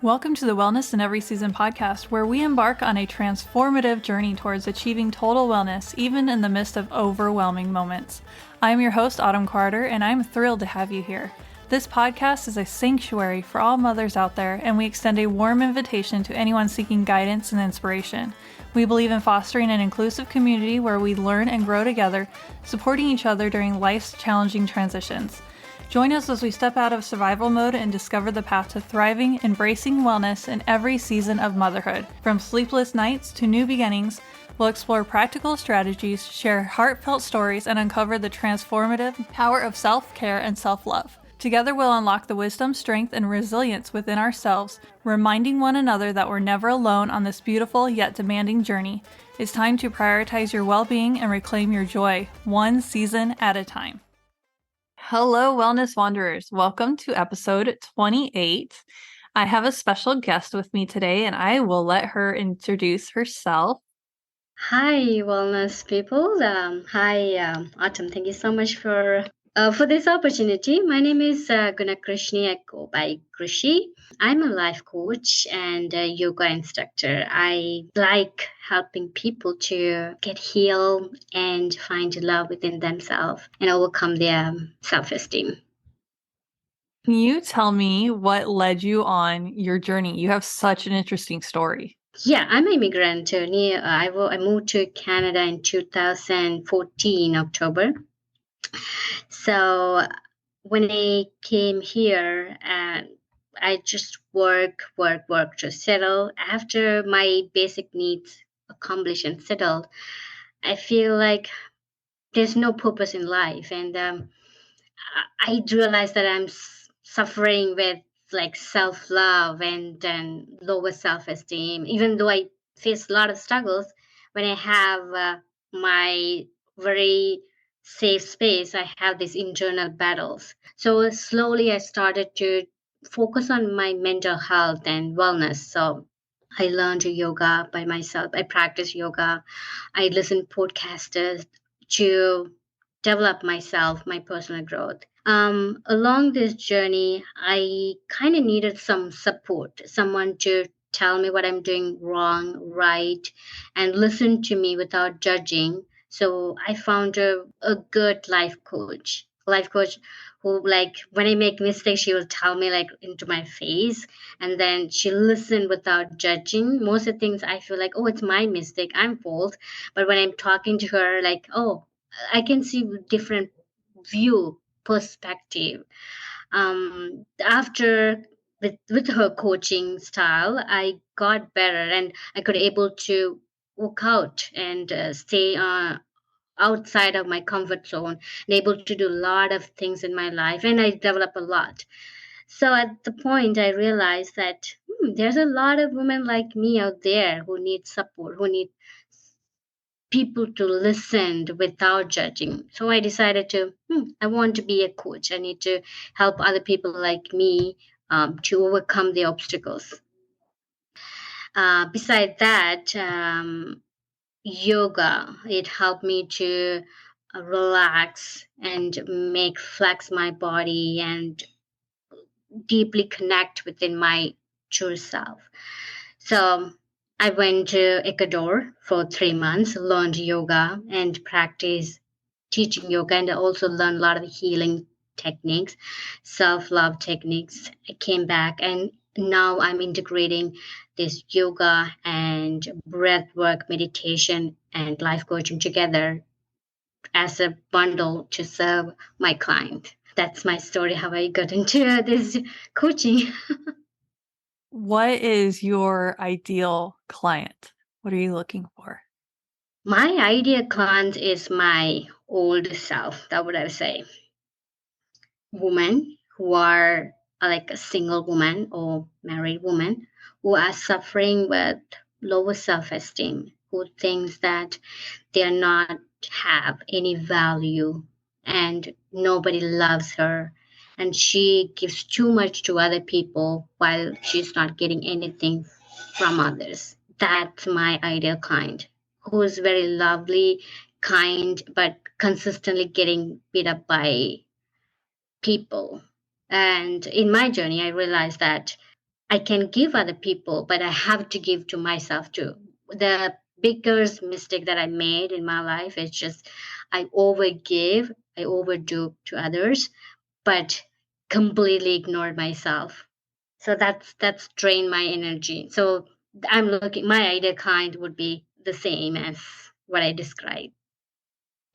Welcome to the Wellness in Every Season podcast, where we embark on a transformative journey towards achieving total wellness, even in the midst of overwhelming moments. I am your host, Autumn Carter, and I'm thrilled to have you here. This podcast is a sanctuary for all mothers out there, and we extend a warm invitation to anyone seeking guidance and inspiration. We believe in fostering an inclusive community where we learn and grow together, supporting each other during life's challenging transitions. Join us as we step out of survival mode and discover the path to thriving, embracing wellness in every season of motherhood. From sleepless nights to new beginnings, we'll explore practical strategies, share heartfelt stories, and uncover the transformative power of self-care and self-love. Together, we'll unlock the wisdom, strength, and resilience within ourselves, reminding one another that we're never alone on this beautiful yet demanding journey. It's time to prioritize your well-being and reclaim your joy, one season at a time. Hello, Wellness Wanderers. Welcome to episode 28. I have a special guest with me today, and I will let her introduce herself. Hi, wellness people. Hi, Autumn. Thank you so much for this opportunity. My name is Ggrishi. I go by Ggrishi. I'm a life coach and a yoga instructor. I like helping people to get healed and find love within themselves and overcome their self-esteem. Can you tell me what led you on your journey? You have such an interesting story. Yeah, I'm an immigrant. I moved to Canada in 2014, October. So when I came here, I just work to settle. After my basic needs accomplished and settled, I feel like there's no purpose in life. And I realized that I'm suffering with like self-love and then lower self-esteem, even though I face a lot of struggles. When I have my very safe space, I have these internal battles. So slowly I started to focus on my mental health and wellness. So I learned yoga by myself. I practice yoga. I listen podcasts to develop myself, my personal growth. Along this journey, I kind of needed some support, someone to tell me what I'm doing wrong, right, and listen to me without judging. So I found a good life coach who, like, when I make mistakes, she will tell me like into my face, and then she listen without judging. Most of the things I feel like, oh, it's my mistake, I'm fault. But when I'm talking to her, like, oh, I can see different view perspective. After with her coaching style, I got better and I could able to work out and stay outside of my comfort zone and able to do a lot of things in my life, and I develop a lot. So at the point I realized that there's a lot of women like me out there who need support, who need people to listen without judging. So I decided to, I want to be a coach. I need to help other people like me to overcome the obstacles. Beside that, yoga, it helped me to relax and make flex my body and deeply connect within my true self. So I went to Ecuador for 3 months, learned yoga and practiced teaching yoga, and I also learned a lot of healing techniques, self-love techniques. I came back and now I'm integrating this yoga and breath work, meditation, and life coaching together as a bundle to serve my client. That's my story, how I got into this coaching. What is your ideal client? What are you looking for? My ideal client is my old self, that would I say. Women who are like a single woman or married woman who are suffering with lower self-esteem, who thinks that they are not have any value and nobody loves her, and she gives too much to other people while she's not getting anything from others. That's my ideal client, who is very lovely, kind, but consistently getting beat up by people. And in my journey, I realized that I can give other people, but I have to give to myself too. The biggest mistake that I made in my life is just I overgive, I overdo to others, but completely ignored myself. So that's drained my energy. So I'm looking, my ideal kind would be the same as what I described.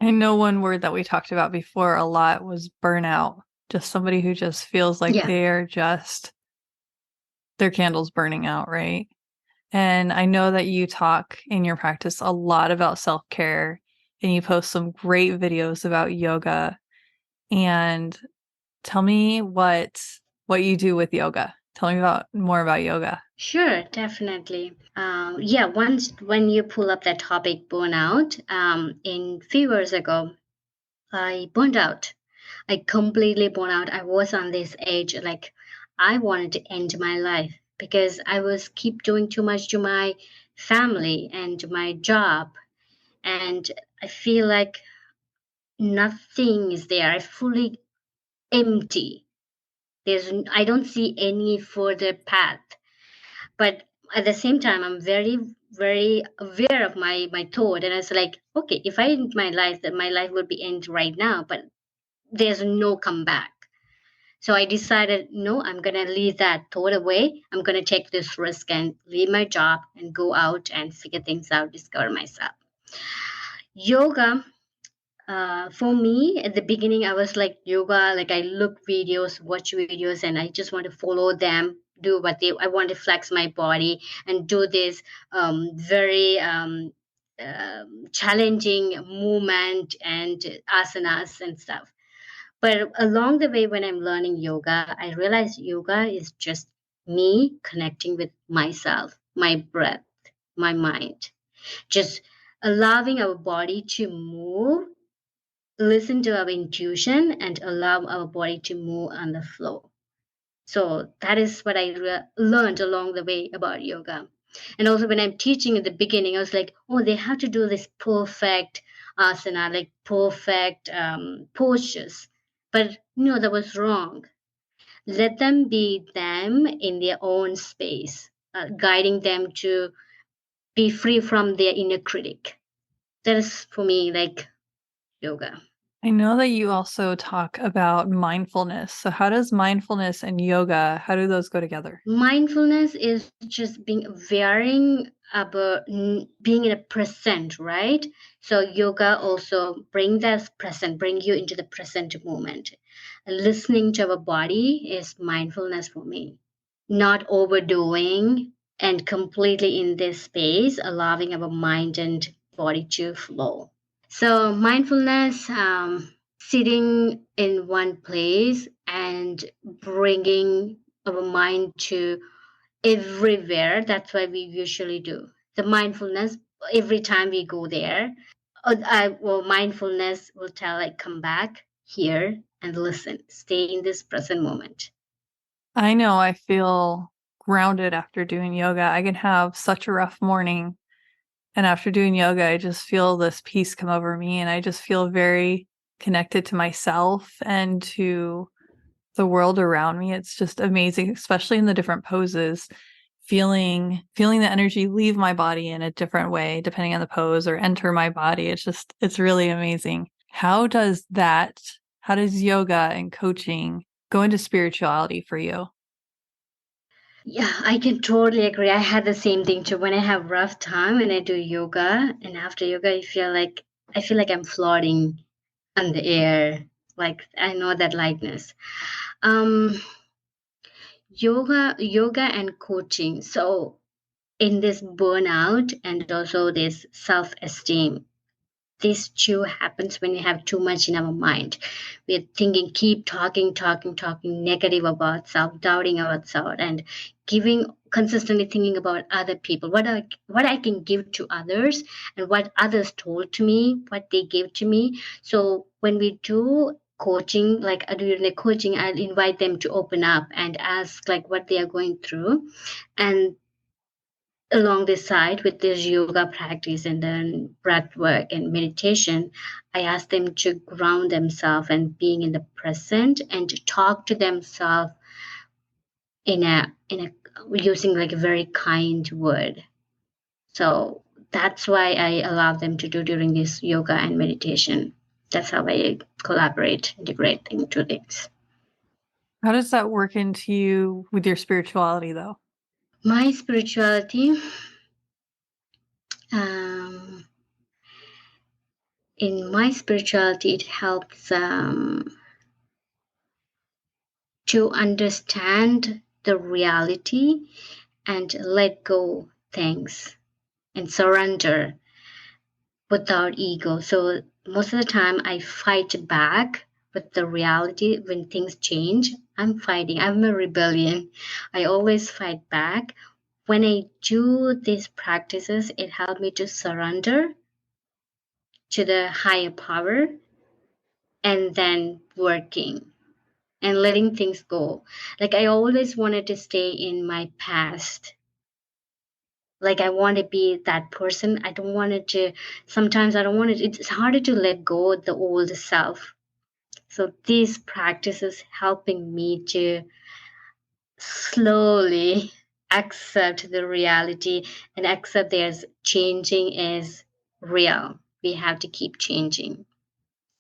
I know one word that we talked about before a lot was burnout. Just somebody who just feels like Yeah, they're just their candle's burning out, right? And I know that you talk in your practice a lot about self-care and you post some great videos about yoga. And tell me what you do with yoga. Tell me about more about yoga. sure, definitely. Yeah, once when you pull up that topic burnout, in few years ago, I burned out. I completely burned out. I was on this age, like I wanted to end my life because I was keep doing too much to my family and to my job. And I feel like nothing is there. I fully empty. I don't see any further path. But at the same time, I'm very, very aware of my thought. And it's like, okay, if I end my life, that my life would be end right now, but there's no comeback. So I decided, no, I'm going to leave that thought away. I'm going to take this risk and leave my job and go out and figure things out, discover myself. Yoga, for me, at the beginning, I was like yoga, like I look videos, watch videos, and I just want to follow them, do what I want to flex my body and do this very challenging movement and asanas and stuff. But along the way, when I'm learning yoga, I realize yoga is just me connecting with myself, my breath, my mind, just allowing our body to move, listen to our intuition, and allow our body to move on the flow. So that is what I learned along the way about yoga. And also, when I'm teaching at the beginning, I was like, oh, they have to do this perfect asana, like perfect postures. But no, that was wrong. Let them be them in their own space, guiding them to be free from their inner critic. That is for me like yoga. I know that you also talk about mindfulness. So how does mindfulness and yoga, how do those go together? Mindfulness is just being varying about being in a present, right? So yoga also bring you into the present moment. Listening to our body is mindfulness for me. Not overdoing and completely in this space, allowing our mind and body to flow. So mindfulness, sitting in one place and bringing our mind to everywhere. That's what we usually do. The mindfulness, every time we go there, mindfulness will tell like, come back here and listen, stay in this present moment. I know I feel grounded after doing yoga. I can have such a rough morning, and after doing yoga, I just feel this peace come over me, and I just feel very connected to myself and to the world around me. It's just amazing, especially in the different poses, feeling the energy leave my body in a different way depending on the pose or enter my body. It's really amazing. How does yoga and coaching go into spirituality for you? Yeah, I can totally agree. I had the same thing too. When I have rough time and I do yoga, and after yoga, I feel like I'm floating on the air. Like I know that lightness. Um, yoga and coaching. So in this burnout and also this self-esteem, this too happens when we have too much in our mind. We're thinking, keep talking negative about self, doubting ourselves, and giving consistently thinking about other people, what I can give to others, and what others told to me, what they gave to me. So when we do coaching, like during the coaching, I'll invite them to open up and ask like what they are going through, and along the side with this yoga practice and then breath work and meditation, I ask them to ground themselves and being in the present and to talk to themselves in a using like a very kind word. So that's why I allow them to do during this yoga and meditation. That's how I collaborate, integrate into things. How does that work into you with your spirituality, though? My spirituality, um, in my spirituality, it helps to understand the reality and let go things and surrender without ego. So most of the time I fight back with the reality when things change. I'm fighting. I'm a rebellion. I always fight back. When I do these practices, it helped me to surrender to the higher power and then working and letting things go. Like I always wanted to stay in my past. Like I want to be that person. I don't want it to, sometimes I don't want it, it's harder to let go of the old self. So these practices helping me to slowly accept the reality and accept there's changing is real. We have to keep changing.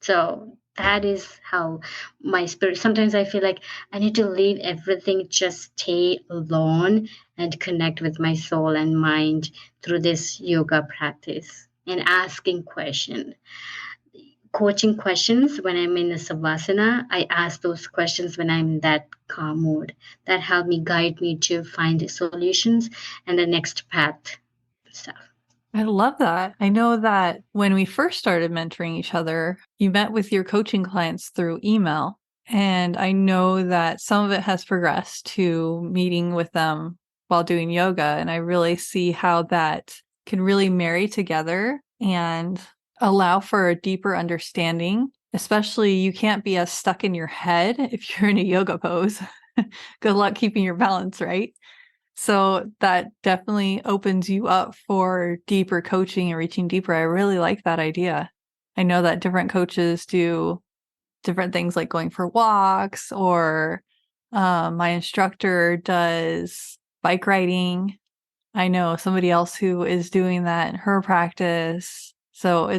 So that is how my spirit, sometimes I feel like I need to leave everything, just stay alone and connect with my soul and mind through this yoga practice and asking questions, coaching questions when I'm in a savasana. I ask those questions when I'm in that calm mood. That help me guide me to find the solutions and the next path stuff. I love that. I know that when we first started mentoring each other, you met with your coaching clients through email. And I know that some of it has progressed to meeting with them while doing yoga. And I really see how that can really marry together and allow for a deeper understanding. Especially, you can't be as stuck in your head if you're in a yoga pose. Good luck keeping your balance, right? So that definitely opens you up for deeper coaching and reaching deeper. I really like that idea. I know that different coaches do different things like going for walks, or my instructor does bike riding. I know somebody else who is doing that in her practice. So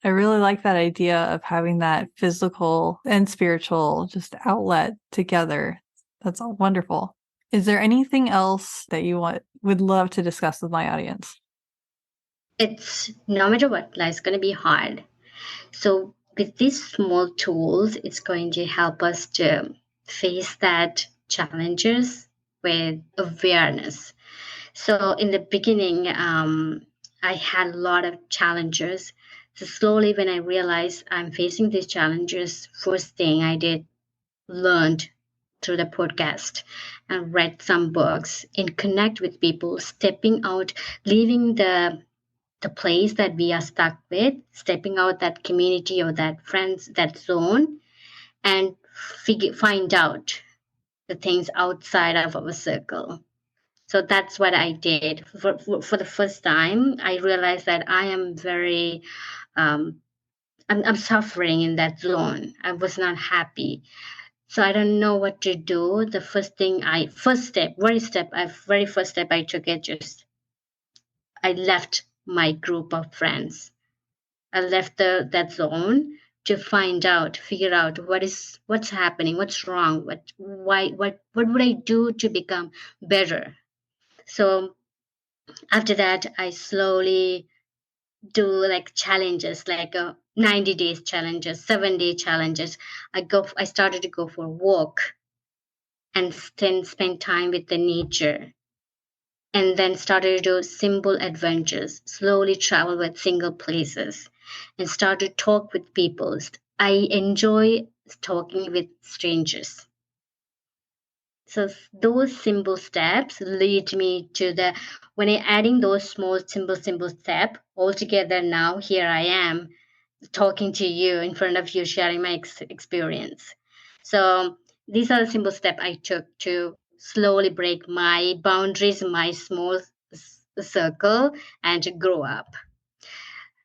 I really like that idea of having that physical and spiritual just outlet together. That's all wonderful. Is there anything else that you would love to discuss with my audience? It's no matter what, life's going to be hard. So with these small tools, it's going to help us to face that challenges with awareness. So in the beginning, I had a lot of challenges. So slowly, when I realized I'm facing these challenges, first thing I did, learned through the podcast and read some books and connect with people, stepping out, leaving the place that we are stuck with, stepping out that community or that friends, that zone, and find out the things outside of our circle. So that's what I did. For the first time, I realized that I am very, I'm suffering in that zone. I was not happy. So I don't know what to do. The very first step I took it just, I left my group of friends. I left that zone to figure out what's happening, what's wrong, what would I do to become better. So after that, I slowly do like challenges, like 90 days challenges, 7-day challenges. I started to go for a walk and then spend time with the nature, and then started to do simple adventures, slowly travel with single places, and start to talk with people. I enjoy talking with strangers. So those simple steps lead me to the, when I adding those small simple step all together, now here I am talking to you in front of you, sharing my experience. So these are the simple steps I took to slowly break my boundaries, my small circle, and to grow up.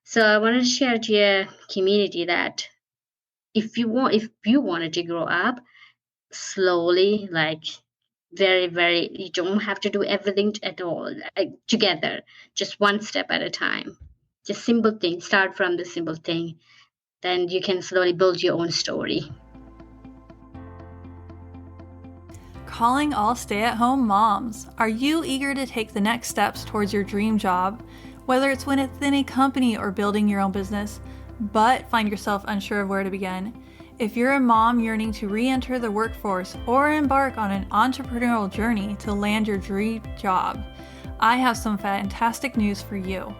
So I wanted to share to your community that if you wanted to grow up slowly, like Very, very, you don't have to do everything at all together, just one step at a time. Just simple thing. Start from the simple thing. Then you can slowly build your own story. Calling all stay-at-home moms. Are you eager to take the next steps towards your dream job, whether it's within a company or building your own business, but find yourself unsure of where to begin? If you're a mom yearning to re-enter the workforce or embark on an entrepreneurial journey to land your dream job, I have some fantastic news for you.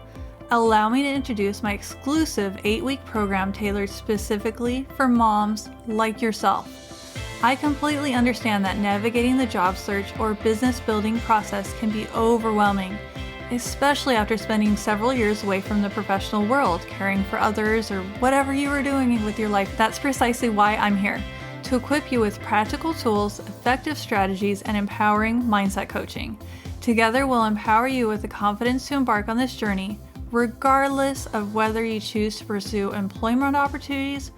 Allow me to introduce my exclusive 8-week program tailored specifically for moms like yourself. I completely understand that navigating the job search or business building process can be overwhelming, especially after spending several years away from the professional world, caring for others, or whatever you are doing with your life. That's precisely why I'm here, to equip you with practical tools, effective strategies, and empowering mindset coaching. Together, we'll empower you with the confidence to embark on this journey, regardless of whether you choose to pursue employment opportunities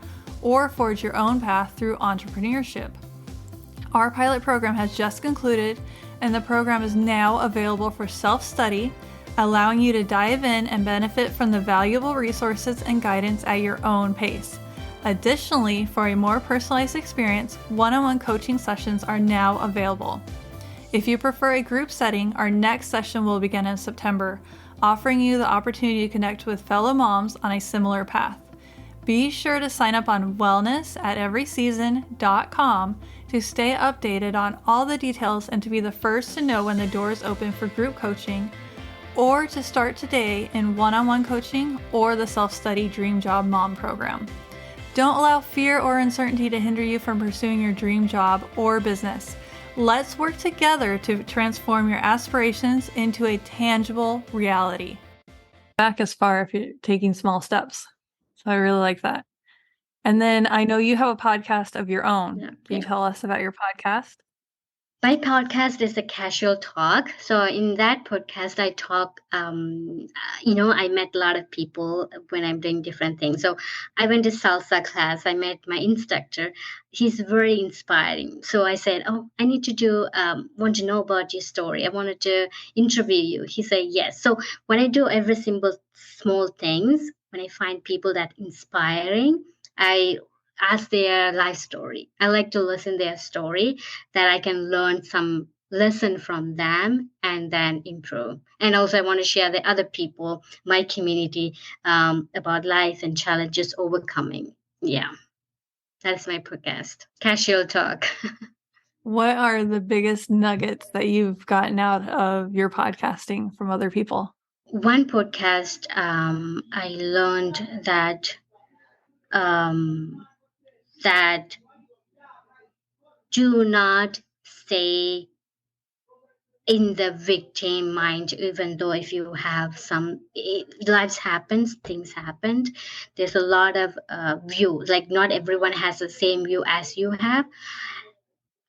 or forge your own path through entrepreneurship. Our pilot program has just concluded, and the program is now available for self-study, allowing you to dive in and benefit from the valuable resources and guidance at your own pace. Additionally, for a more personalized experience, one-on-one coaching sessions are now available. If you prefer a group setting, our next session will begin in September, offering you the opportunity to connect with fellow moms on a similar path. Be sure to sign up on wellness@everyseason.com to stay updated on all the details and to be the first to know when the doors open for group coaching, or to start today in one-on-one coaching or the self-study Dream Job Mom program. Don't allow fear or uncertainty to hinder you from pursuing your dream job or business. Let's work together to transform your aspirations into a tangible reality. Back as far if you're taking small steps. So I really like that. And then I know you have a podcast of your own. Yeah, Can you tell us about your podcast? My podcast is a casual talk. So in that podcast, I talk, I met a lot of people when I'm doing different things. So I went to salsa class. I met my instructor. He's very inspiring. So I said, oh, I need to want to know about your story. I wanted to interview you. He said, yes. So when I do every simple small things, when I find people that inspiring, I ask their life story. I like to listen their story that I can learn some lesson from them and then improve. And also I want to share the other people, my community, about life and challenges overcoming. Yeah, that's my podcast. Casual talk. What are the biggest nuggets that you've gotten out of your podcasting from other people? One podcast, I learned that that do not stay in the victim mind, even though if you have lives happens, things happened, there's a lot of view, like not everyone has the same view as you have.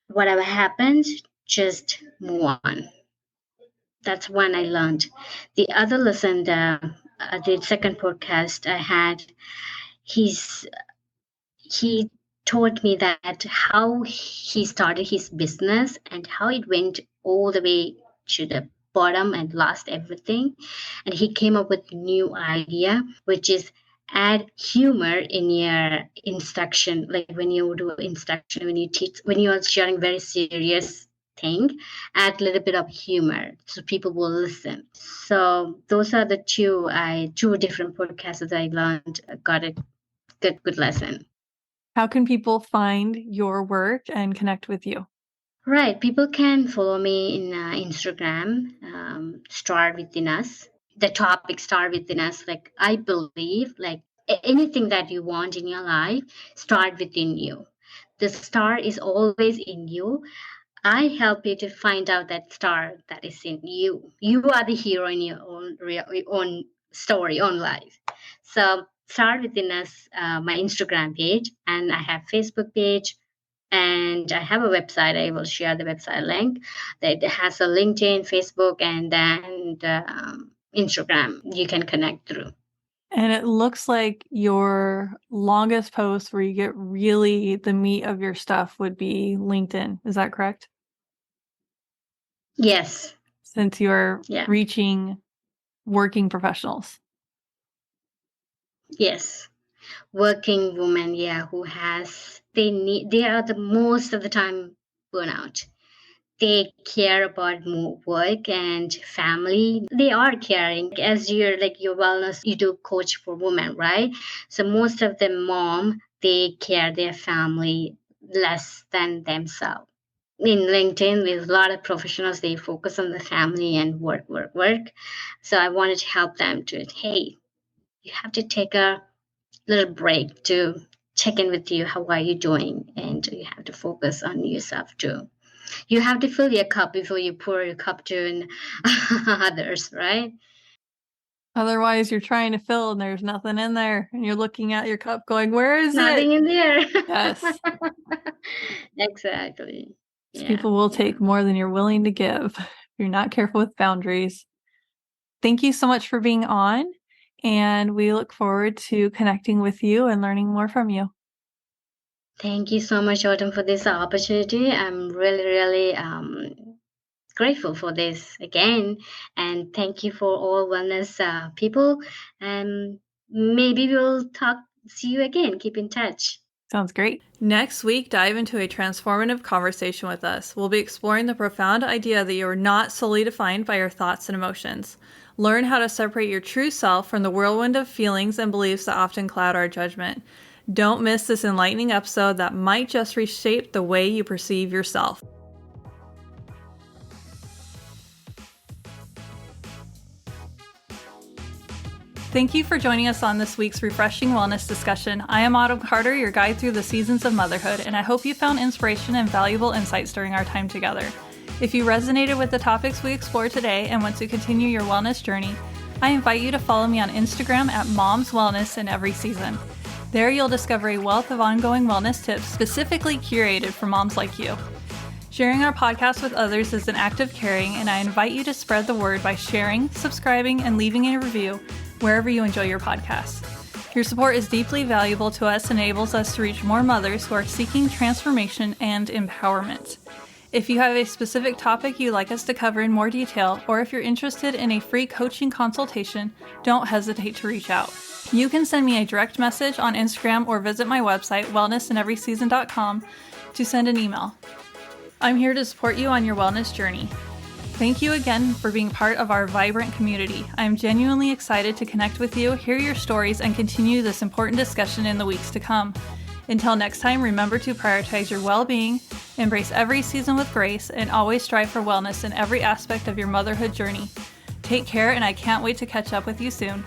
Whatever happens, just move on. That's one I learned. The other lesson, the second podcast I had, he told me that how he started his business and how it went all the way to the bottom and lost everything. And he came up with a new idea, which is add humor in your instruction. Like when you do instruction, when you teach, when you are sharing very serious thing, add a little bit of humor so people will listen. So those are the two different podcasts that I learned. Got a good lesson. How can people find your work and connect with you? Right. People can follow me in Instagram, Star Within Us. The topic Star Within Us. Like, I believe, like, anything that you want in your life, start within you. The star is always in you. I help you to find out that star that is in you. You are the hero in your own story, own life. So, Star Within Us, my Instagram page, and I have Facebook page. And I have a website. I will share the website link that has a LinkedIn, Facebook, and then Instagram. You can connect through. And it looks like your longest post where you get really the meat of your stuff would be LinkedIn. Is that correct? Yes. since you're Yeah. reaching working professionals. Yes. Working women, yeah, who has they are the most of the time burnout. They care about more work and family. They are caring. As you're like your wellness, you do coach for women, right? So most of the mom, they care their family less than themselves. In LinkedIn, with a lot of professionals, they focus on the family and work, work, work. So I wanted to help them to, hey, you have to take a little break to check in with you. How are you doing? And you have to focus on yourself too. You have to fill your cup before you pour your cup to others, right? Otherwise, you're trying to fill and there's nothing in there. And you're looking at your cup going, where is it? Nothing in there. Yes. Exactly. Yeah. People will take more than you're willing to give if you're not careful with boundaries. Thank you so much for being on. And we look forward to connecting with you and learning more from you. Thank you so much, Autumn, for this opportunity. I'm really, really grateful for this again. And thank you for all wellness people. And maybe we'll see you again. Keep in touch. Sounds great. Next week, dive into a transformative conversation with us. We'll be exploring the profound idea that you are not solely defined by your thoughts and emotions. Learn how to separate your true self from the whirlwind of feelings and beliefs that often cloud our judgment. Don't miss this enlightening episode that might just reshape the way you perceive yourself. Thank you for joining us on this week's refreshing wellness discussion. I am Autumn Carter, your guide through the seasons of motherhood, and I hope you found inspiration and valuable insights during our time together. If you resonated with the topics we explored today and want to continue your wellness journey, I invite you to follow me on Instagram at Mom's Wellness in every season. There you'll discover a wealth of ongoing wellness tips specifically curated for moms like you. Sharing our podcast with others is an act of caring, and I invite you to spread the word by sharing, subscribing, and leaving a review wherever you enjoy your podcast. Your support is deeply valuable to us and enables us to reach more mothers who are seeking transformation and empowerment. If you have a specific topic you'd like us to cover in more detail, or if you're interested in a free coaching consultation, don't hesitate to reach out. You can send me a direct message on Instagram or visit my website, wellnessineveryseason.com, to send an email. I'm here to support you on your wellness journey. Thank you again for being part of our vibrant community. I'm genuinely excited to connect with you, hear your stories, and continue this important discussion in the weeks to come. Until next time, remember to prioritize your well-being, embrace every season with grace, and always strive for wellness in every aspect of your motherhood journey. Take care, and I can't wait to catch up with you soon.